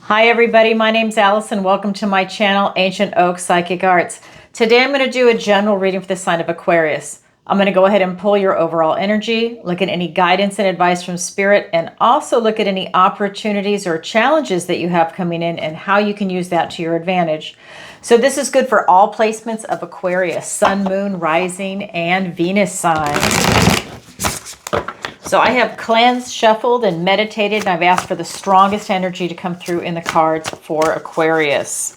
Hi everybody, my name's Alison. Welcome to my channel, Ancient Oak Psychic Arts. Today I'm going to do a general reading for the sign of Aquarius. I'm going to go ahead and pull your overall energy, look at any guidance and advice from Spirit, and also look at any opportunities or challenges that you have coming in and how you can use that to your advantage. So this is good for all placements of Aquarius, Sun, Moon, Rising, and Venus signs. So I have cleansed, shuffled, and meditated, and I've asked for the strongest energy to come through in the cards for Aquarius.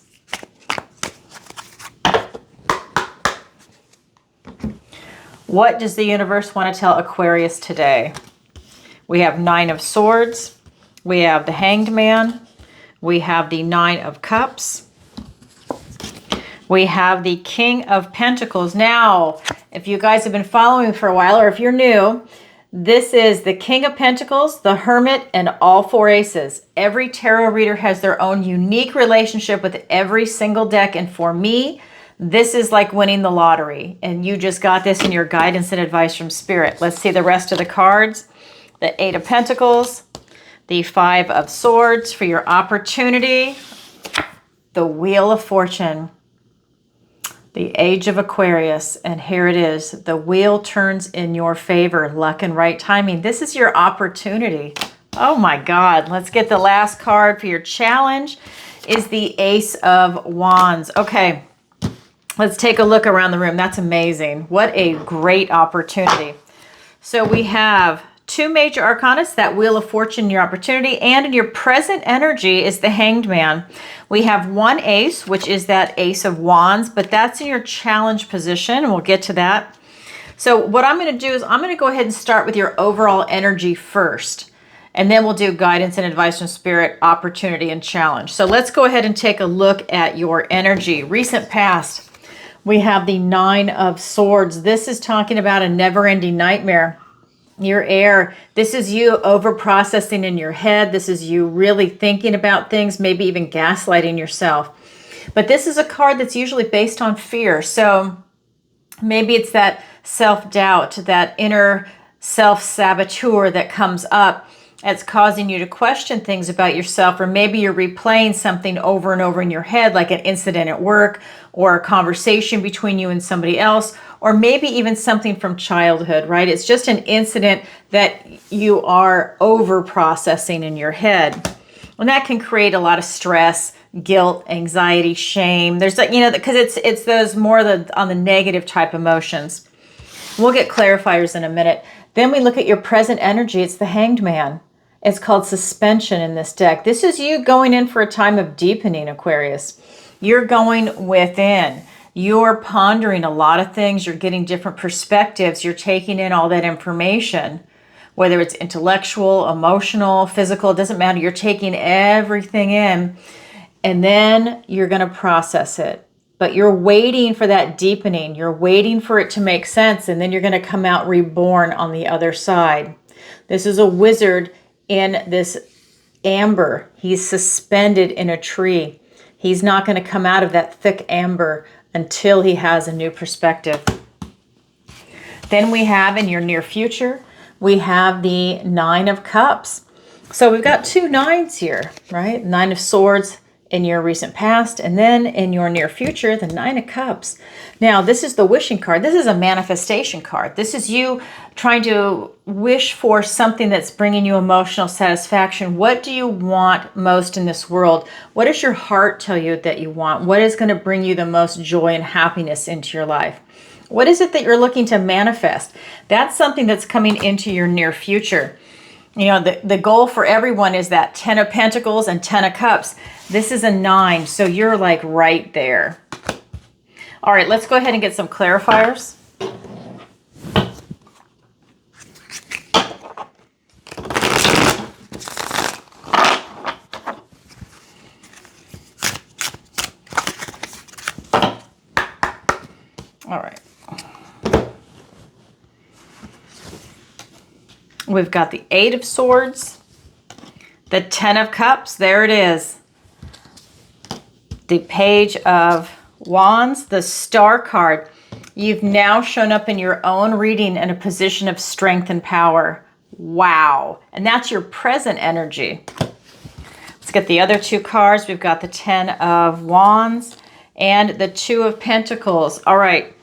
What does the universe want to tell Aquarius today? We have Nine of Swords. We have the Hanged Man. We have the Nine of Cups. We have the King of Pentacles. Now, if you guys have been following me for a while, or if you're new, this is the King of Pentacles, the Hermit, and all four aces. Every tarot reader has their own unique relationship with every single deck. And for me, this is like winning the lottery. And you just got this in your guidance and advice from Spirit. Let's see the rest of the cards. The Eight of Pentacles, the Five of Swords for your opportunity, the Wheel of Fortune, the Age of Aquarius, and here it is. The wheel turns in your favor, luck and right timing. This is your opportunity. Oh my God. Let's get the last card for your challenge is the Ace of Wands. Okay, let's take a look around the room. That's amazing. What a great opportunity. So we have two major arcanas, that Wheel of Fortune, your opportunity, and in your present energy is the Hanged Man. We have one ace, which is that Ace of Wands, but that's in your challenge position, and we'll get to that. So what I'm going to do is I'm going to go ahead and start with your overall energy first, and then we'll do guidance and advice from Spirit, opportunity, and challenge. So let's go ahead and take a look at your energy. Recent past, we have the Nine of Swords. This is talking about a never-ending nightmare. Your air, this is you over-processing in your head. This is you really thinking about things, maybe even gaslighting yourself. But this is a card that's usually based on fear. So maybe it's that self-doubt, that inner self-saboteur that comes up that's causing you to question things about yourself, or maybe you're replaying something over and over in your head, like an incident at work or a conversation between you and somebody else, or maybe even something from childhood, right? It's just an incident that you are over processing in your head. And that can create a lot of stress, guilt, anxiety, shame. There's like, because it's those more on the negative type emotions. We'll get clarifiers in a minute. Then we look at your present energy. It's the Hanged Man. It's called suspension in this deck. This is you going in for a time of deepening, Aquarius. You're going within. You're pondering a lot of things. You're getting different perspectives. You're taking in all that information, whether it's intellectual, emotional, physical, it doesn't matter. You're taking everything in, and then you're going to process it. But you're waiting for that deepening. You're waiting for it to make sense, and then you're going to come out reborn on the other side. This is a wizard in this amber. He's suspended in a tree. He's not going to come out of that thick amber until he has a new perspective. Then we have in your near future, we have the Nine of Cups. So we've got two nines here, right? Nine of Swords in your recent past, and then in your near future, the Nine of Cups. Now, this is the wishing card. This is a manifestation card. This is you trying to wish for something that's bringing you emotional satisfaction. What do you want most in this world? What does your heart tell you that you want? What is going to bring you the most joy and happiness into your life? What is it that you're looking to manifest? That's something that's coming into your near future. The goal for everyone is that 10 of Pentacles and 10 of Cups. This is a 9, so you're like right there. All right, let's go ahead and get some clarifiers. All right. We've got the Eight of Swords, the 10 of Cups, there it is. The Page of Wands, the Star card. You've now shown up in your own reading in a position of strength and power. Wow. And that's your present energy. Let's get the other two cards. We've got the 10 of Wands and the 2 of Pentacles. All right.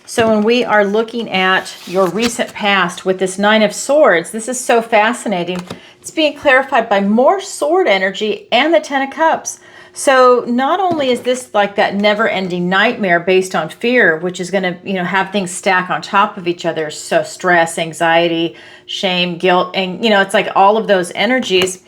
So when we are looking at your recent past with this 9 of Swords, this is so fascinating. It's being clarified by more sword energy and the 10 of Cups. So not only is this like that never-ending nightmare based on fear, which is going to, have things stack on top of each other. So stress, anxiety, shame, guilt, and, it's like all of those energies.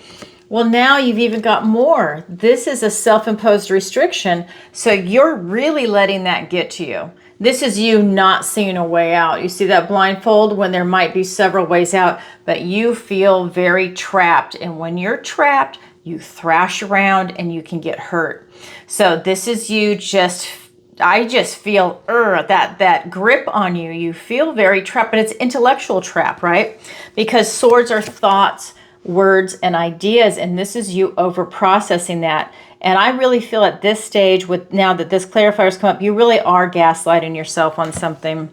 Well, now you've even got more. This is a self-imposed restriction. So you're really letting that get to you. This is you not seeing a way out. You see that blindfold when there might be several ways out, but you feel very trapped. And when you're trapped, you thrash around and you can get hurt. So this is you I just feel that grip on you. You feel very trapped, but it's intellectual trap, right? Because swords are thoughts, words, and ideas, and this is you over processing that. And I really feel at this stage, with now that this clarifier's come up, you really are gaslighting yourself on something.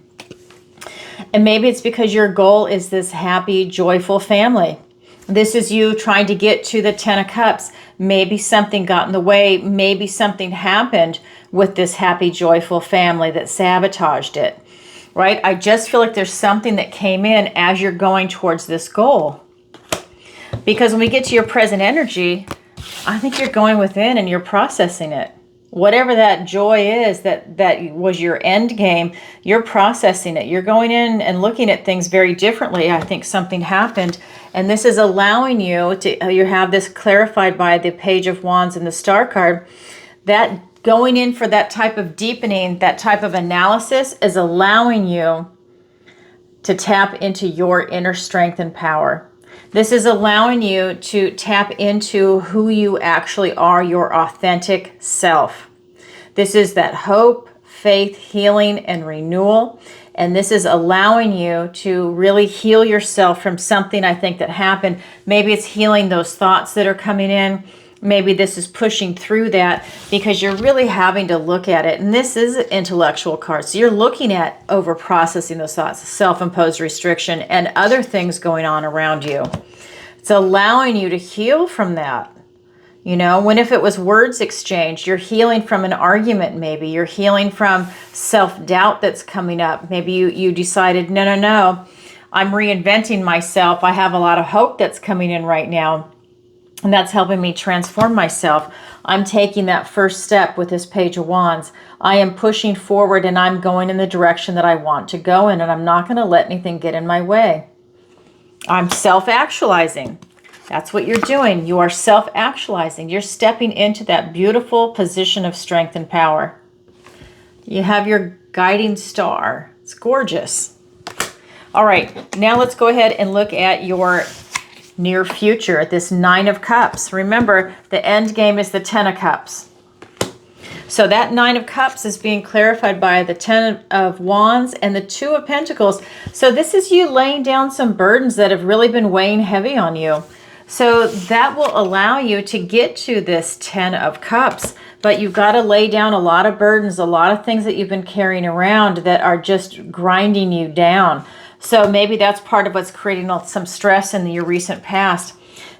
And maybe it's because your goal is this happy, joyful family. This is you trying to get to the 10 of Cups. Maybe something got in the way. Maybe something happened with this happy, joyful family that sabotaged it, right? I just feel like there's something that came in as you're going towards this goal. Because when we get to your present energy, I think you're going within and you're processing it. Whatever that joy is, that was your end game, you're processing it. You're going in and looking at things very differently. I think something happened, and this is allowing you to, you have this clarified by the Page of Wands and the Star card, that going in for that type of deepening, that type of analysis is allowing you to tap into your inner strength and power. This is allowing you to tap into who you actually are, your authentic self. This is that hope, faith, healing, and renewal. And this is allowing you to really heal yourself from something, I think, that happened. Maybe it's healing those thoughts that are coming in. Maybe this is pushing through that because you're really having to look at it. And this is an intellectual card. So you're looking at over-processing those thoughts, self-imposed restriction, and other things going on around you. It's allowing you to heal from that. When if it was words exchanged, you're healing from an argument maybe. You're healing from self-doubt that's coming up. Maybe you decided, no, I'm reinventing myself. I have a lot of hope that's coming in right now. And that's helping me transform myself. I'm taking that first step with this Page of Wands. I am pushing forward and I'm going in the direction that I want to go in, and I'm not going to let anything get in my way. I'm self-actualizing. That's what you're doing. You are self-actualizing. You're stepping into that beautiful position of strength and power. You have your guiding star. It's gorgeous. All right, now let's go ahead and look at your near future, this 9 of Cups. Remember, the end game is the 10 of Cups. So that 9 of Cups is being clarified by the 10 of Wands and the 2 of Pentacles. So this is you laying down some burdens that have really been weighing heavy on you. So that will allow you to get to this 10 of Cups. But you've got to lay down a lot of burdens, a lot of things that you've been carrying around that are just grinding you down. So maybe that's part of what's creating some stress in your recent past.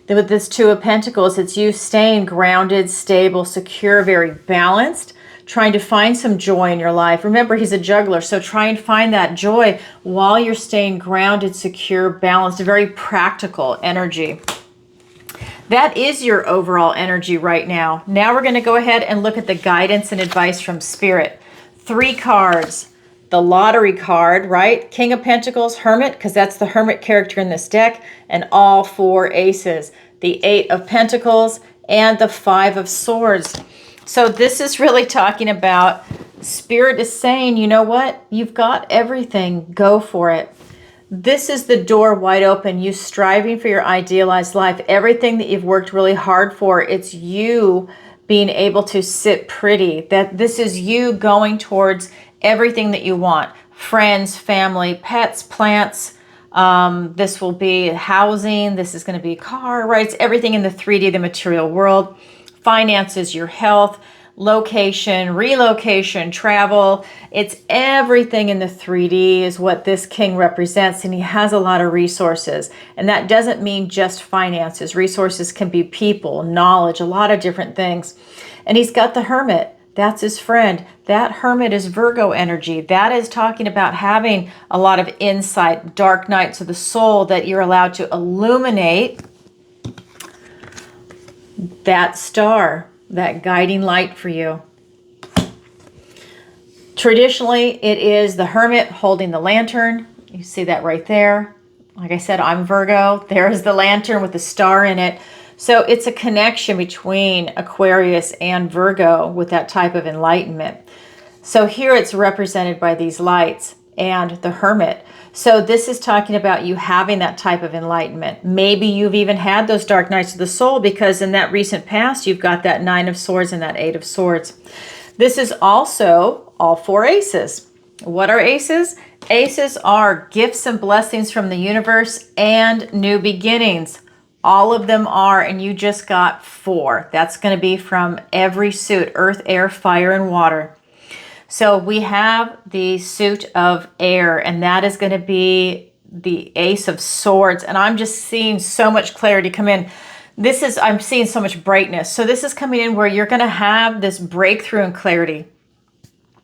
With this 2 of Pentacles, it's you staying grounded, stable, secure, very balanced, trying to find some joy in your life. Remember, he's a juggler, so try and find that joy while you're staying grounded, secure, balanced, very practical energy. That is your overall energy right now. Now we're going to go ahead and look at the guidance and advice from Spirit. 3 cards. The lottery card, right? King of Pentacles, Hermit, because that's the Hermit character in this deck, and all 4 aces. The 8 of Pentacles and the 5 of Swords. So this is really talking about Spirit is saying, you know what? You've got everything. Go for it. This is the door wide open. You striving for your idealized life. Everything that you've worked really hard for. It's you being able to sit pretty. That this is you going towards everything that you want. Friends, family, pets, plants. This will be housing. This is going to be a car, right? It's everything in the 3D, the material world. Finances, your health. location, relocation, travel. It's everything in the 3D is what this king represents, and he has a lot of resources. And that doesn't mean just finances. Resources can be people, knowledge, a lot of different things. And he's got the hermit. That's his friend. That hermit is Virgo energy. That is talking about having a lot of insight, dark nights of the soul that you're allowed to illuminate that star, that guiding light for you. Traditionally, it is the hermit holding the lantern. You see that right there. Like I said, I'm Virgo. There's the lantern with the star in it. So it's a connection between Aquarius and Virgo with that type of enlightenment. So here it's represented by these lights and the hermit. So this is talking about you having that type of enlightenment. Maybe you've even had those dark nights of the soul because in that recent past, you've got that 9 of Swords and that 8 of Swords. This is also all 4 aces. What are aces? Aces are gifts and blessings from the universe and new beginnings. All of them are, and you just got 4. That's going to be from every suit, earth, air, fire, and water. So we have the suit of air, and that is going to be the Ace of Swords. And I'm just seeing so much clarity come in. I'm seeing so much brightness. So this is coming in where you're going to have this breakthrough in clarity.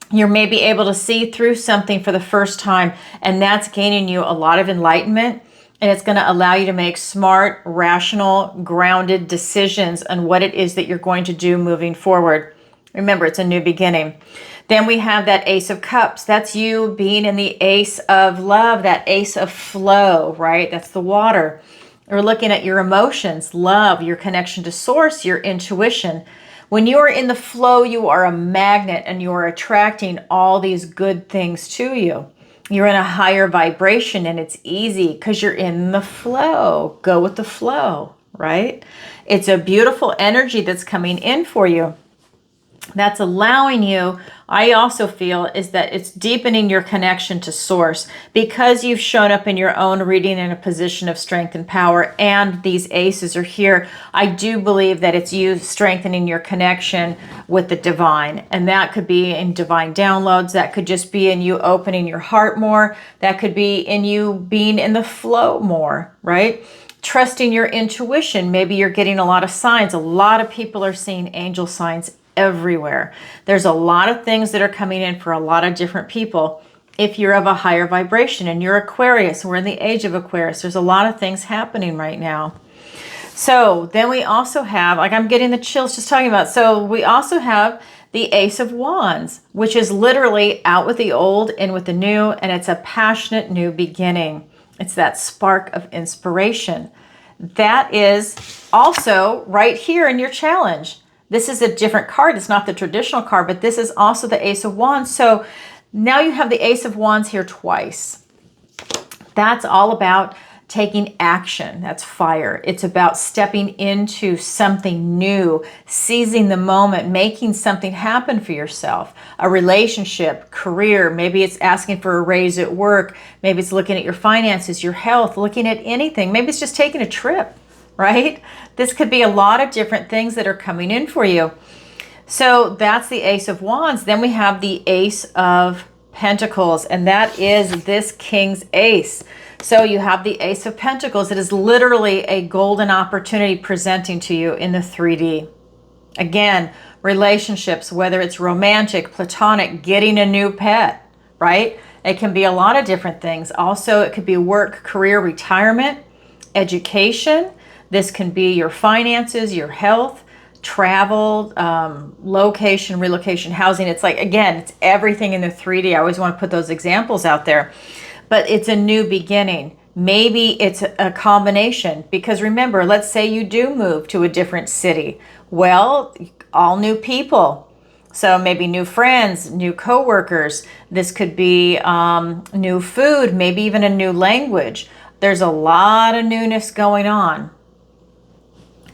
You may be able to see through something for the first time, and that's gaining you a lot of enlightenment. And it's going to allow you to make smart, rational, grounded decisions on what it is that you're going to do moving forward. Remember, it's a new beginning. Then we have that Ace of Cups. That's you being in the Ace of Love, that Ace of Flow, right? That's the water. We're looking at your emotions, love, your connection to source, your intuition. When you are in the flow, you are a magnet and you are attracting all these good things to you. You're in a higher vibration and it's easy because you're in the flow. Go with the flow, right? It's a beautiful energy that's coming in for you. That's allowing you, I also feel, is that it's deepening your connection to source because you've shown up in your own reading in a position of strength and power, and these aces are here. I do believe that it's you strengthening your connection with the divine, and that could be in divine downloads. That could just be in you opening your heart more. That could be in you being in the flow more, right? Trusting your intuition. Maybe you're getting a lot of signs. A lot of people are seeing angel signs everywhere. There's a lot of things that are coming in for a lot of different people. If you're of a higher vibration and you're Aquarius, we're in the age of Aquarius, there's a lot of things happening right now. So then we also have, like I'm getting the chills just talking about, so we also have the Ace of Wands, which is literally out with the old, in with the new, and it's a passionate new beginning. It's that spark of inspiration. That is also right here in your challenge. This is a different card. It's not the traditional card, but this is also the Ace of Wands. So now you have the Ace of Wands here twice. That's all about taking action. That's fire. It's about stepping into something new, seizing the moment, making something happen for yourself. A relationship, career, maybe it's asking for a raise at work. Maybe it's looking at your finances, your health, looking at anything. Maybe it's just taking a trip, right? This could be a lot of different things that are coming in for you. So that's the Ace of Wands. Then we have the Ace of Pentacles, and that is this King's Ace. So you have the Ace of Pentacles. It is literally a golden opportunity presenting to you in the 3D. Again, relationships, whether it's romantic, platonic, getting a new pet, right? It can be a lot of different things. Also, it could be work, career, retirement, education. This can be your finances, your health, travel, location, relocation, housing. It's like, again, it's everything in the 3D. I always want to put those examples out there. But it's a new beginning. Maybe it's a combination. Because remember, let's say you do move to a different city. Well, all new people. So maybe new friends, new coworkers. This could be new food, maybe even a new language. There's a lot of newness going on.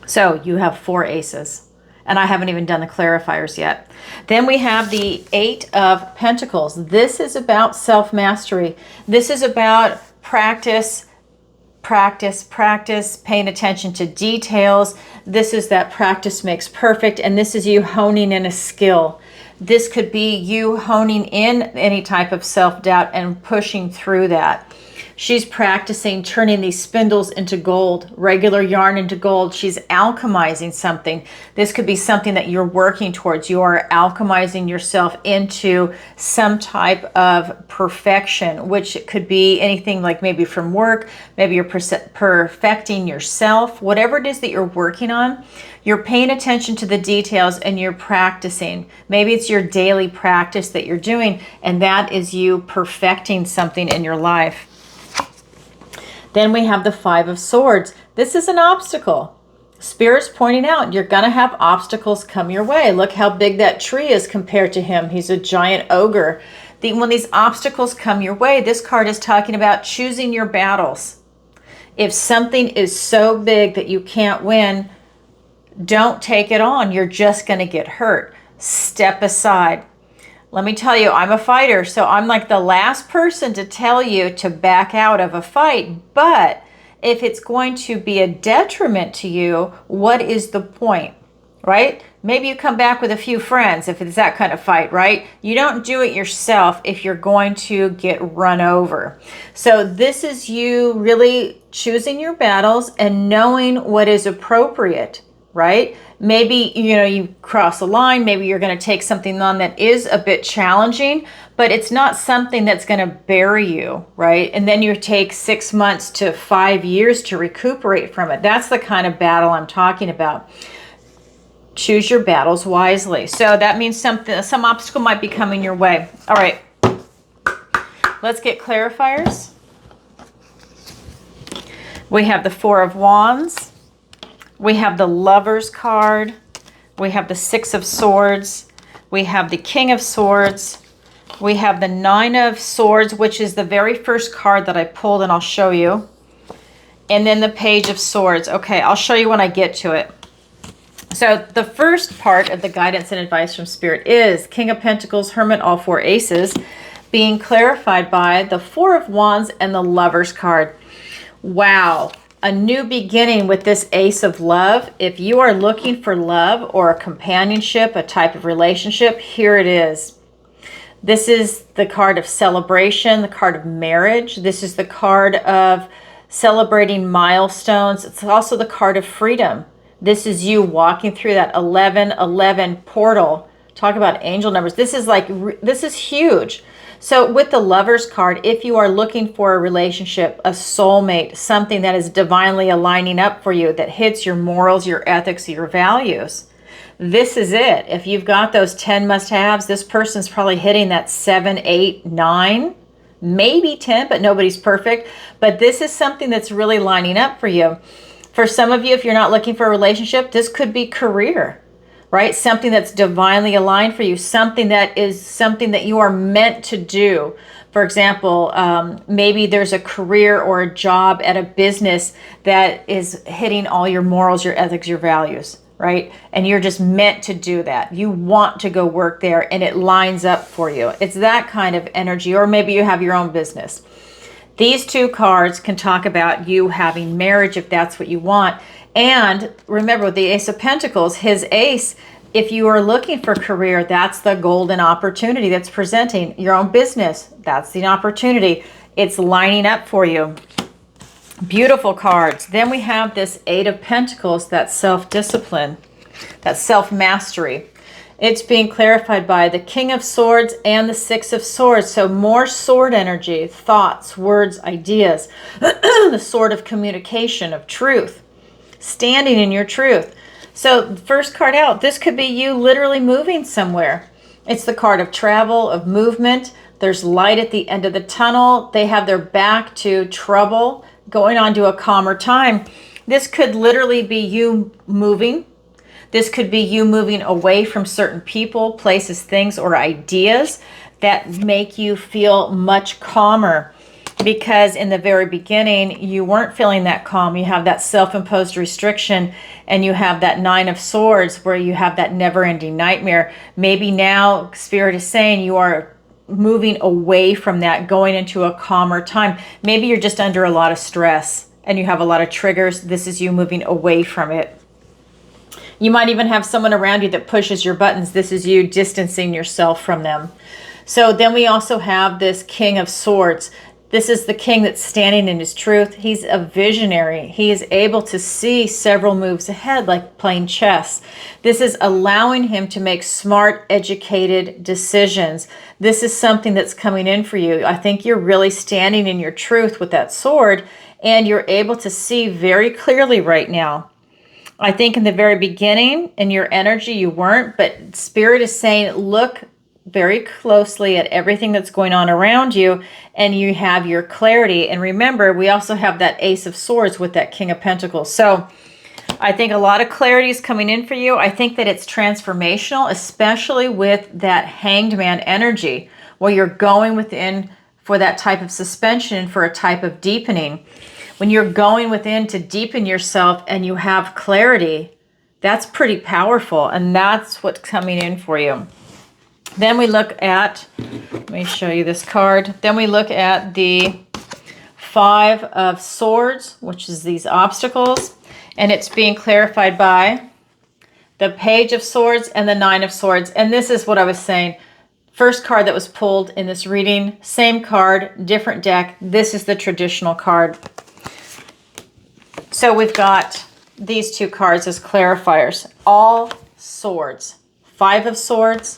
So you have 4 aces, and I haven't even done the clarifiers yet. Then we have the 8 of Pentacles. This is about self-mastery. This is about practice practice, practice, paying attention to details. This is that practice makes perfect, and this is you honing in a skill. This could be you honing in any type of self-doubt and pushing through that. She's practicing turning these spindles into gold, regular yarn into gold. She's alchemizing something. This could be something that you're working towards. You are alchemizing yourself into some type of perfection, which could be anything like maybe from work, maybe you're perfecting yourself, whatever it is that you're working on. You're paying attention to the details and you're practicing. Maybe it's your daily practice that you're doing, and that is you perfecting something in your life. Then we have the Five of Swords. This is an obstacle. Spirit's pointing out you're going to have obstacles come your way. Look how big that tree is compared to him. He's a giant ogre. When these obstacles come your way, this card is talking about choosing your battles. If something is so big that you can't win, don't take it on. You're just going to get hurt. Step aside. Let me tell you, I'm a fighter, so I'm like the last person to tell you to back out of a fight. But if it's going to be a detriment to you, what is the point, right? Maybe you come back with a few friends if it's that kind of fight, right? You don't do it yourself if you're going to get run over. So this is you really choosing your battles and knowing what is appropriate, right? Maybe, you cross a line. Maybe you're going to take something on that is a bit challenging, but it's not something that's going to bury you, right? And then you take 6 months to 5 years to recuperate from it. That's the kind of battle I'm talking about. Choose your battles wisely. So that means some obstacle might be coming your way. All right. Let's get clarifiers. We have the Four of Wands. We have the Lovers card. We have the Six of Swords. We have the King of Swords. We have the Nine of Swords, which is the very first card that I pulled, and I'll show you. And then the Page of Swords. Okay, I'll show you when I get to it. So the first part of the guidance and advice from Spirit is King of Pentacles, Hermit, all four aces, being clarified by the Four of Wands and the Lovers card. Wow. A new beginning with this Ace of Love. If you are looking for love or a companionship, a type of relationship, here it is. This is the card of celebration, the card of marriage. This is the card of celebrating milestones. It's also the card of freedom. This is you walking through that 1111 portal. Talk about angel numbers. This is huge. So with the Lovers card, if you are looking for a relationship, a soulmate, something that is divinely aligning up for you, that hits your morals, your ethics, your values, this is it. If you've got those 10 must-haves, this person's probably hitting that 7, 8, 9, maybe 10, but nobody's perfect. But this is something that's really lining up for you. For some of you, if you're not looking for a relationship, this could be career. Right? Something that's divinely aligned for you, something that you are meant to do. For example, maybe there's a career or a job at a business that is hitting all your morals, your ethics, your values, right? And you're just meant to do that. You want to go work there and it lines up for you. It's that kind of energy, or maybe you have your own business. These two cards can talk about you having marriage if that's what you want. And remember, with the Ace of Pentacles, his ace, if you are looking for career, that's the golden opportunity that's presenting. Your own business, that's the opportunity. It's lining up for you. Beautiful cards. Then we have this Eight of Pentacles, that self-discipline, that self-mastery. It's being clarified by the King of Swords and the Six of Swords. So more sword energy, thoughts, words, ideas. The sword of communication, of truth. Standing in your truth. So first card out, this could be you literally moving somewhere. It's the card of travel, of movement. There's light at the end of the tunnel. They have their back to trouble, going on to a calmer time. This could literally be you moving. This could be you moving away from certain people, places, things, or ideas that make you feel much calmer. Because in the very beginning, you weren't feeling that calm. You have that self-imposed restriction, and you have that Nine of Swords where you have that never-ending nightmare. Maybe now Spirit is saying you are moving away from that, going into a calmer time. Maybe you're just under a lot of stress and you have a lot of triggers, this is you moving away from it. You might even have someone around you that pushes your buttons. This is you distancing yourself from them. So then we also have this King of Swords. This is the king that's standing in his truth. He's a visionary. He is able to see several moves ahead, like playing chess. This is allowing him to make smart, educated decisions. This is something that's coming in for you. I think you're really standing in your truth with that sword, and you're able to see very clearly right now. I think in the very beginning, in your energy, you weren't, but Spirit is saying, look very closely at everything that's going on around you, and you have your clarity. And remember, we also have that Ace of Swords with that King of Pentacles. So I think a lot of clarity is coming in for you. I think that it's transformational, especially with that Hanged Man energy, where you're going within for that type of suspension, for a type of deepening. When you're going within to deepen yourself and you have clarity, that's pretty powerful, and that's what's coming in for you. Then we look at, let me show you this card. Then we look at the Five of Swords, which is these obstacles, and it's being clarified by the Page of Swords and the Nine of Swords. And this is what I was saying. First card that was pulled in this reading, same card, different deck. This is the traditional card. So we've got these two cards as clarifiers. All swords. Five of Swords,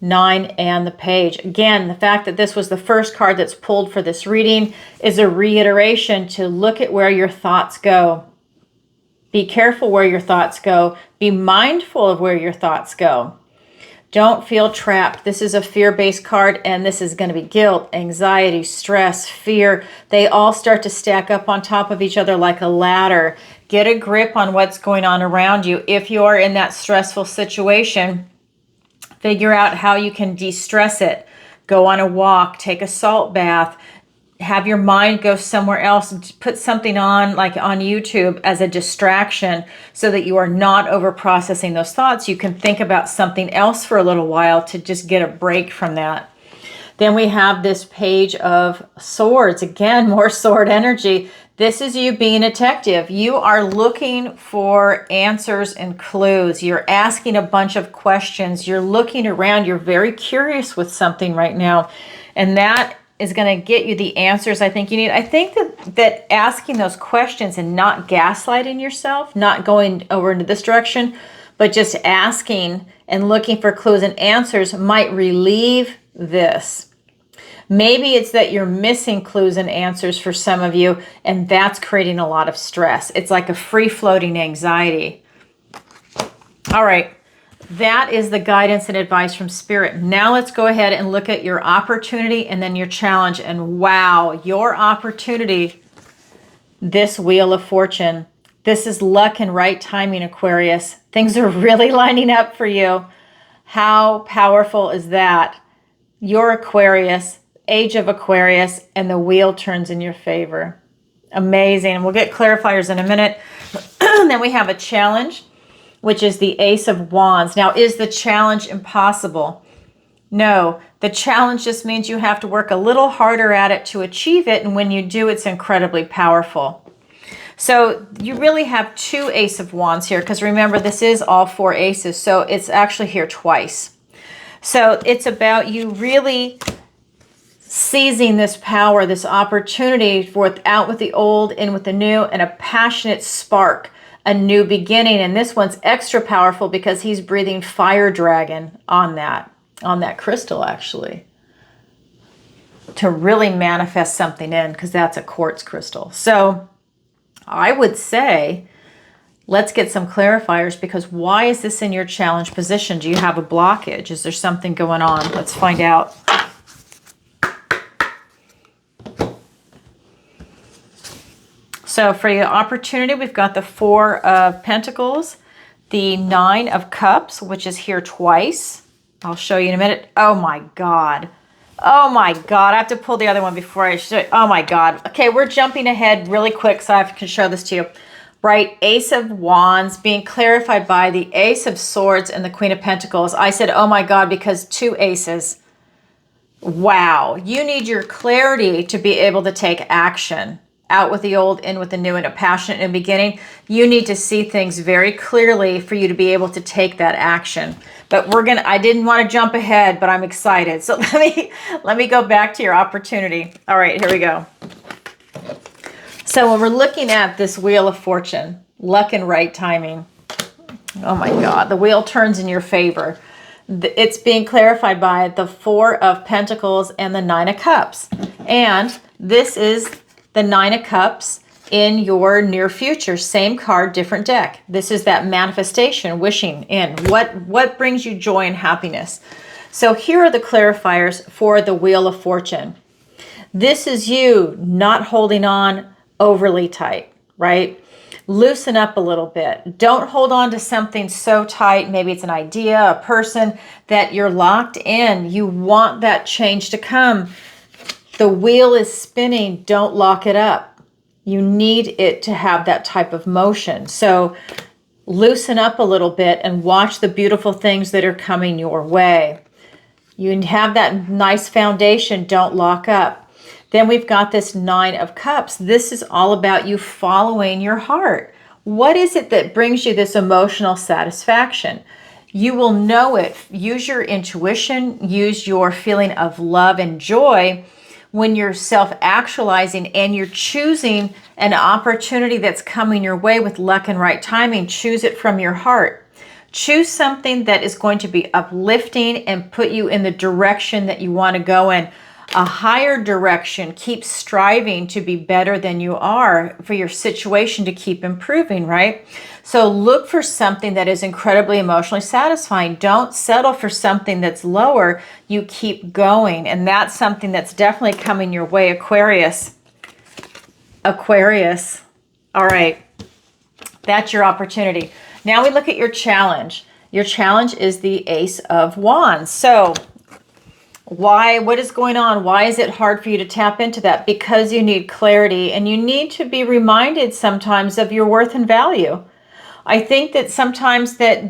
Nine, and the Page. Again, the fact that this was the first card that's pulled for this reading is a reiteration to look at where your thoughts go. Be careful where your thoughts go. Be mindful of where your thoughts go. Don't feel trapped. This is a fear-based card, and this is going to be guilt, anxiety, stress, fear. They all start to stack up on top of each other like a ladder. Get a grip on what's going on around you. If you are in that stressful situation, figure out how you can de-stress it. Go on a walk, take a salt bath, have your mind go somewhere else, put something on like on YouTube as a distraction so that you are not over processing those thoughts. You can think about something else for a little while to just get a break from that. Then we have this Page of Swords. Again, more sword energy. This is you being a detective. You are looking for answers and clues. You're asking a bunch of questions. You're looking around. You're very curious with something right now. And that is going to get you the answers I think you need. I think that asking those questions and not gaslighting yourself, not going over into this direction, but just asking and looking for clues and answers might relieve this. Maybe it's that you're missing clues and answers for some of you, and that's creating a lot of stress. It's like a free-floating anxiety. All right. That is the guidance and advice from Spirit. Now let's go ahead and look at your opportunity and then your challenge. And wow, your opportunity, this Wheel of Fortune. This is luck and right timing, Aquarius. Things are really lining up for you. How powerful is that? You're Aquarius, age of Aquarius, and the wheel turns in your favor. Amazing. We'll get clarifiers in a minute. Then we have a challenge, which is the Ace of Wands. Now, is the challenge impossible? No. The challenge just means you have to work a little harder at it to achieve it, and when you do, it's incredibly powerful. So you really have two Ace of Wands here, because remember, this is all four aces, so it's actually here twice. So it's about you really seizing this power, this opportunity for out with the old, in with the new, and a passionate spark. A new beginning, and this one's extra powerful because he's breathing fire dragon on that crystal, actually, to really manifest something in, because that's a quartz crystal. So I would say let's get some clarifiers, because why is this in your challenge position? Do you have a blockage? Is there something going on? Let's find out. So for your opportunity, we've got the Four of Pentacles, the Nine of Cups, which is here twice. I'll show you in a minute. Oh my God. Oh my God. I have to pull the other one before I show you. Oh my God. Okay, we're jumping ahead really quick so I can show this to you. Right, Ace of Wands being clarified by the Ace of Swords and the Queen of Pentacles. I said, oh my God, because two aces. Wow. You need your clarity to be able to take action. out with the old, in with the new, and a passionate new beginning. You need to see things very clearly for you to be able to take that action. But I didn't want to jump ahead, but I'm excited. So let me go back to your opportunity. All right, here we go. So when we're looking at this Wheel of Fortune, luck and right timing. Oh my God, the wheel turns in your favor. It's being clarified by the Four of Pentacles and the Nine of Cups. And this is the Nine of Cups in your near future. Same card, different deck. This is that manifestation, wishing in. What brings you joy and happiness? So here are the clarifiers for the Wheel of Fortune. This is you not holding on overly tight, right? Loosen up a little bit. Don't hold on to something so tight. Maybe it's an idea, a person, that you're locked in. You want that change to come. The wheel is spinning. Don't lock it up. You need it to have that type of motion. So loosen up a little bit and watch the beautiful things that are coming your way. You have that nice foundation. Don't lock up. Then we've got this Nine of Cups. This is all about you following your heart. What is it that brings you this emotional satisfaction? You will know it. Use your intuition. Use your feeling of love and joy when you're self-actualizing and you're choosing an opportunity that's coming your way with luck and right timing. Choose it from your heart. Choose something that is going to be uplifting and put you in the direction that you want to go in. A higher direction. Keep striving to be better than you are for your situation to keep improving, right? So look for something that is incredibly emotionally satisfying. Don't settle for something that's lower. You keep going. And that's something that's definitely coming your way, Aquarius. Aquarius. All right. That's your opportunity. Now we look at your challenge. Your challenge is the Ace of Wands. So what is going on? Why is it hard for you to tap into that? Because you need clarity and you need to be reminded sometimes of your worth and value. I think that sometimes that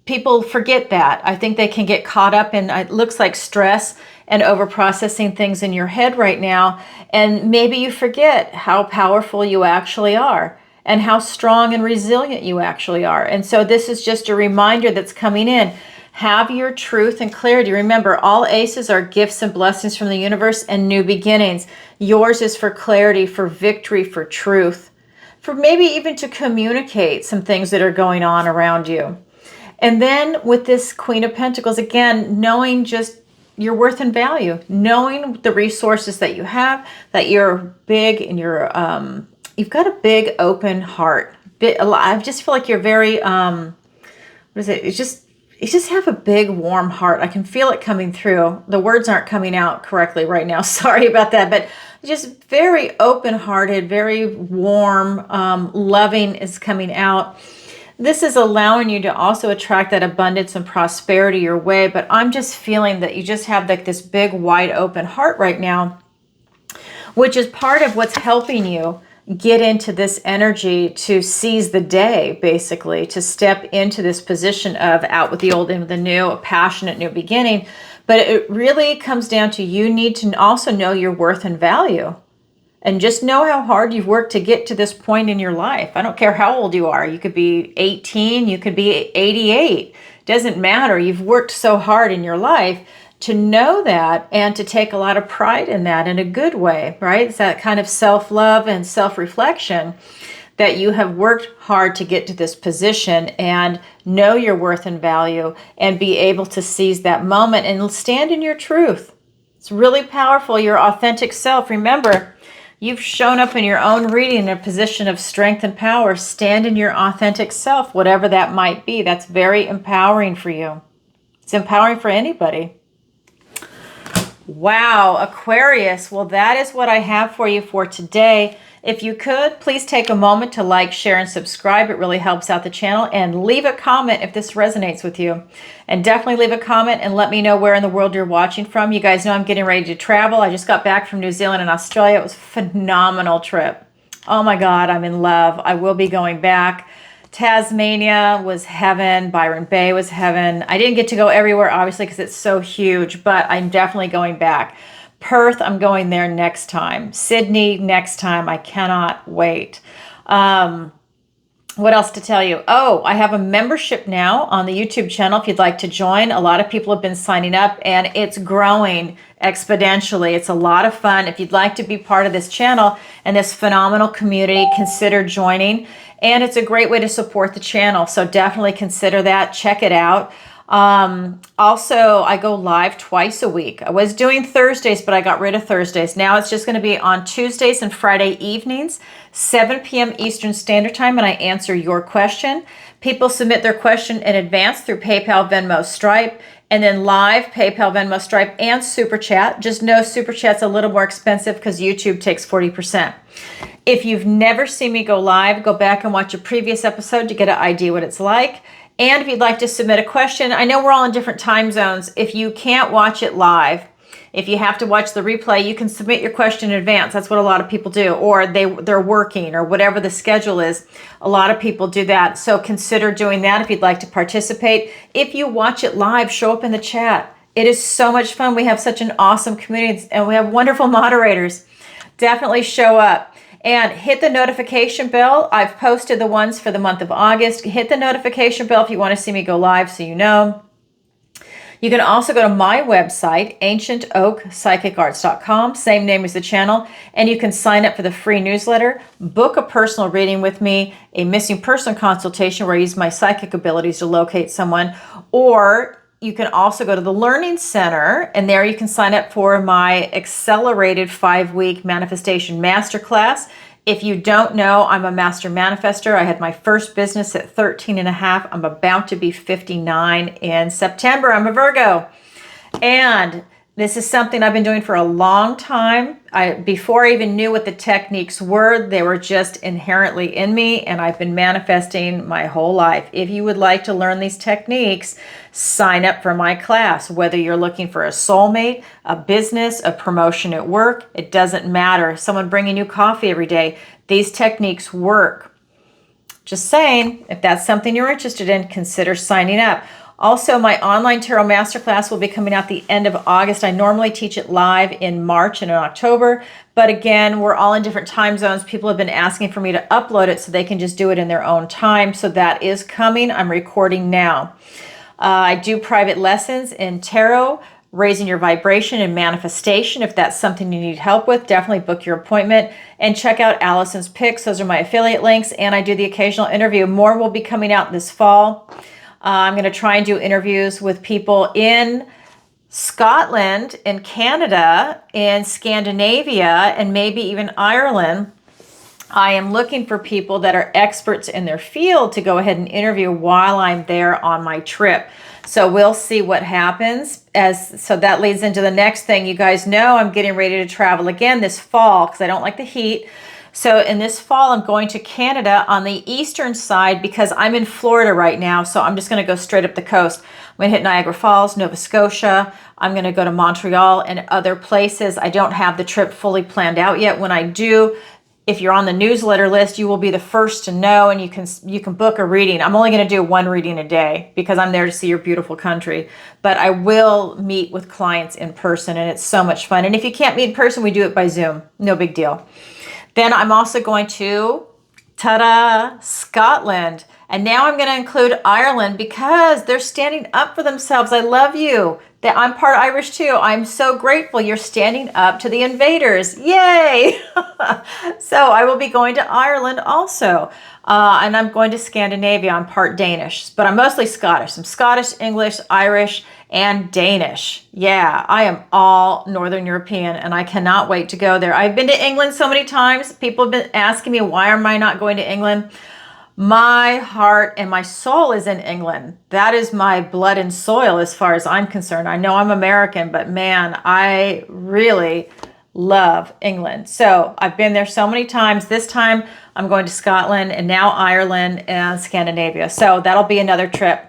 people forget that. I think they can get caught up in, it looks like, stress and over processing things in your head right now. And maybe you forget how powerful you actually are and how strong and resilient you actually are. And so this is just a reminder that's coming in. Have your truth and clarity. Remember, all aces are gifts and blessings from the universe and new beginnings. Yours is for clarity, for victory, for truth, for maybe even to communicate some things that are going on around you. And then with this Queen of Pentacles, again, knowing just your worth and value, knowing the resources that you have, that you're big and you've got a big open heart. I just feel like you're very, what is it? You just have a big, warm heart. I can feel it coming through. The words aren't coming out correctly right now. Sorry about that. But just very open-hearted, very warm, loving is coming out. This is allowing you to also attract that abundance and prosperity your way. But I'm just feeling that you just have like this big, wide open heart right now, which is part of what's helping you get into this energy to seize the day, basically, to step into this position of out with the old, in with the new, a passionate new beginning. But it really comes down to you need to also know your worth and value. And just know how hard you've worked to get to this point in your life. I don't care how old you are. You could be 18, you could be 88. Doesn't matter. You've worked so hard in your life to know that and to take a lot of pride in that in a good way, right? It's that kind of self-love and self-reflection that you have worked hard to get to this position and know your worth and value and be able to seize that moment and stand in your truth. It's really powerful, your authentic self. Remember, you've shown up in your own reading in a position of strength and power. Stand in your authentic self, whatever that might be. That's very empowering for you. It's empowering for anybody. Wow, Aquarius. Well, that is what I have for you for today. If you could, please take a moment to like, share, and subscribe. It really helps out the channel. And leave a comment if this resonates with you. And definitely leave a comment and let me know where in the world you're watching from. You guys know I'm getting ready to travel. I just got back from New Zealand and Australia. It was a phenomenal trip. Oh my God, I'm in love. I will be going back. Tasmania was heaven. Byron Bay was heaven. I didn't get to go everywhere, obviously, because it's so huge, but I'm definitely going back. Perth, I'm going there next time. Sydney, next time. I cannot wait. What else to tell you? Oh, I have a membership now on the YouTube channel if you'd like to join. A lot of people have been signing up and it's growing exponentially. It's a lot of fun. If you'd like to be part of this channel and this phenomenal community, consider joining. And it's a great way to support the channel. So definitely consider that. Check it out. Also, I go live twice a week. I was doing Thursdays, but I got rid of Thursdays. Now it's just going to be on Tuesdays and Friday evenings, 7 p.m. Eastern Standard Time, and I answer your question. People submit their question in advance through PayPal, Venmo, Stripe, and then live PayPal, Venmo, Stripe, and SuperChat. Just know SuperChat's a little more expensive because YouTube takes 40%. If you've never seen me go live, go back and watch a previous episode to get an idea what it's like. And if you'd like to submit a question, I know we're all in different time zones. If you can't watch it live, if you have to watch the replay, you can submit your question in advance. That's what a lot of people do. Or they're working or whatever the schedule is. A lot of people do that. So consider doing that if you'd like to participate. If you watch it live, show up in the chat. It is so much fun. We have such an awesome community and we have wonderful moderators. Definitely show up. And hit the notification bell. I've posted the ones for the month of August. Hit the notification bell if you want to see me go live so you know. You can also go to my website, ancientoakpsychicarts.com, same name as the channel, and you can sign up for the free newsletter, book a personal reading with me, a missing person consultation where I use my psychic abilities to locate someone, or you can also go to the Learning Center, and there you can sign up for my accelerated 5-week manifestation masterclass. If you don't know, I'm a master manifester. I had my first business at 13 and a half. I'm about to be 59 in September. I'm a Virgo. And this is something I've been doing for a long time. Before I even knew what the techniques were, they were just inherently in me, and I've been manifesting my whole life. If you would like to learn these techniques, sign up for my class. Whether you're looking for a soulmate, a business, a promotion at work, it doesn't matter. Someone bringing you coffee every day, these techniques work. Just saying, if that's something you're interested in, consider signing up. Also, my online tarot masterclass will be coming out the end of August. I normally teach it live in March and in October, but again, we're all in different time zones. People have been asking for me to upload it so they can just do it in their own time. So that is coming. I'm recording now. I do private lessons in tarot, raising your vibration and manifestation. If that's something you need help with, definitely book your appointment and check out Alison's picks. Those are my affiliate links, and I do the occasional interview. More will be coming out this fall. I'm going to try and do interviews with people in Scotland, in Canada, in Scandinavia, and maybe even Ireland. I am looking for people that are experts in their field to go ahead and interview while I'm there on my trip. So we'll see what happens. So that leads into the next thing. You guys know I'm getting ready to travel again this fall because I don't like the heat. So in this fall, I'm going to Canada on the eastern side because I'm in Florida right now. So I'm just going to go straight up the coast. I'm going to hit Niagara Falls, Nova Scotia. I'm going to go to Montreal and other places. I don't have the trip fully planned out yet. When I do, if you're on the newsletter list, you will be the first to know, and you can book a reading. I'm only going to do one reading a day because I'm there to see your beautiful country. But I will meet with clients in person, and it's so much fun. And if you can't meet in person, we do it by Zoom. No big deal. Then I'm also going to, ta-da, Scotland. And now I'm going to include Ireland because they're standing up for themselves. I love you. I'm part Irish too. I'm so grateful you're standing up to the invaders. Yay! So I will be going to Ireland also. And I'm going to Scandinavia. I'm part Danish, but I'm mostly Scottish. I'm Scottish, English, Irish, and Danish. Yeah, I am all Northern European, and I cannot wait to go there. I've been to England so many times. People have been asking me, why am I not going to England? My heart and my soul is in England. That is my blood and soil as far as I'm concerned. I know I'm American, but man, I really love England. So I've been there so many times. This time I'm going to Scotland and now Ireland and Scandinavia. So that'll be another trip.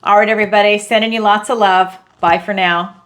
All right, everybody, sending you lots of love. Bye for now.